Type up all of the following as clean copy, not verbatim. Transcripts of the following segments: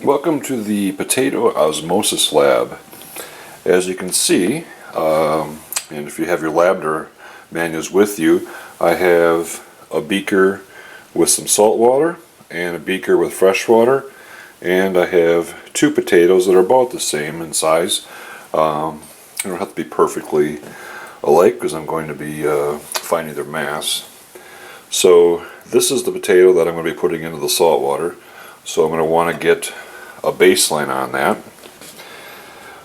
Welcome to the Potato Osmosis Lab. As you can see, and if you have your lab manuals with you, I have a beaker with some salt water and a beaker with fresh water, and I have two potatoes that are about the same in size. They don't have to be perfectly alike because I'm going to be finding their mass. So this is the potato that I'm going to be putting into the salt water. So I'm going to want to get a baseline on that.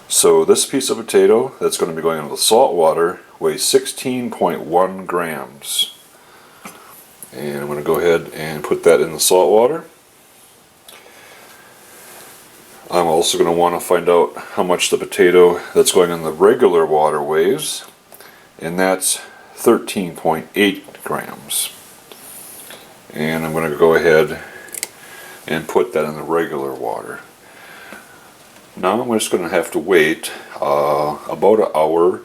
So this piece of potato that's going to be going into the salt water weighs 16.1 grams. And I'm going to go ahead and put that in the salt water. I'm also going to want to find out how much the potato that's going in the regular water weighs, and that's 13.8 grams. And I'm going to go ahead and put that in the regular water. Now I'm just going to have to wait about an hour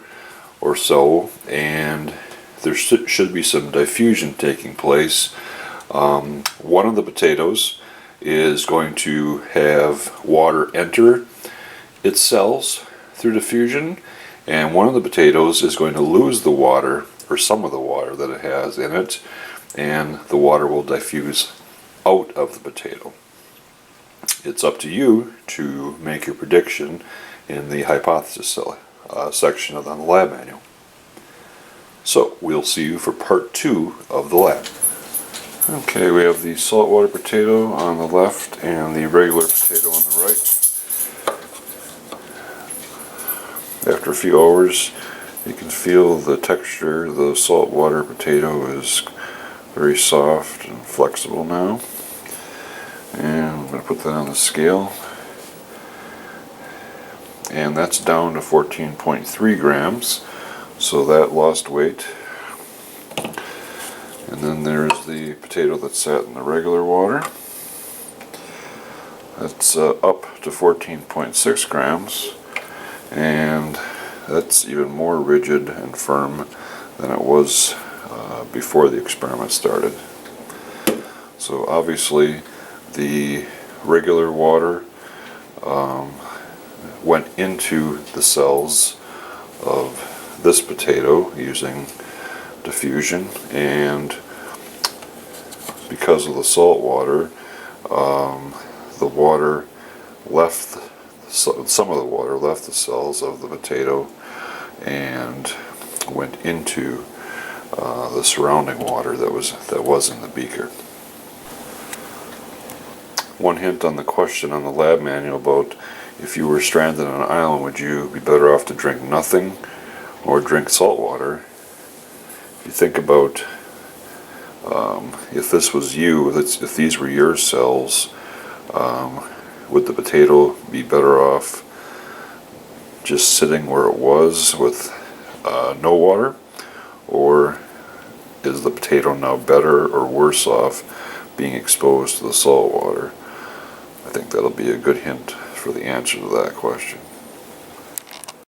or so, and there should be some diffusion taking place. One of the potatoes is going to have water enter its cells through diffusion, and one of the potatoes is going to lose the water, or some of the water that it has in it, and the water will diffuse out of the potato. It's up to you to make your prediction in the hypothesis section of the lab manual. So we'll see you for part 2 of the lab. Okay, we have the saltwater potato on the left and the regular potato on the right. After a few hours, you can feel the texture. The saltwater potato is very soft and flexible now. And I'm going to put that on the scale. And that's down to 14.3 grams. So that lost weight. And then there's the potato that sat in the regular water. That's up to 14.6 grams. And that's even more rigid and firm than it was before the experiment started. So obviously the regular water went into the cells of this potato using diffusion, and because of the salt water, the water left, some of the water left the cells of the potato and went into the surrounding water that was in the beaker. One hint on the question on the lab manual about if you were stranded on an island, would you be better off to drink nothing or drink salt water? If you think about if this was you, if these were your cells, would the potato be better off just sitting where it was with no water, or is the potato now better or worse off being exposed to the salt water? I think that'll be a good hint for the answer to that question.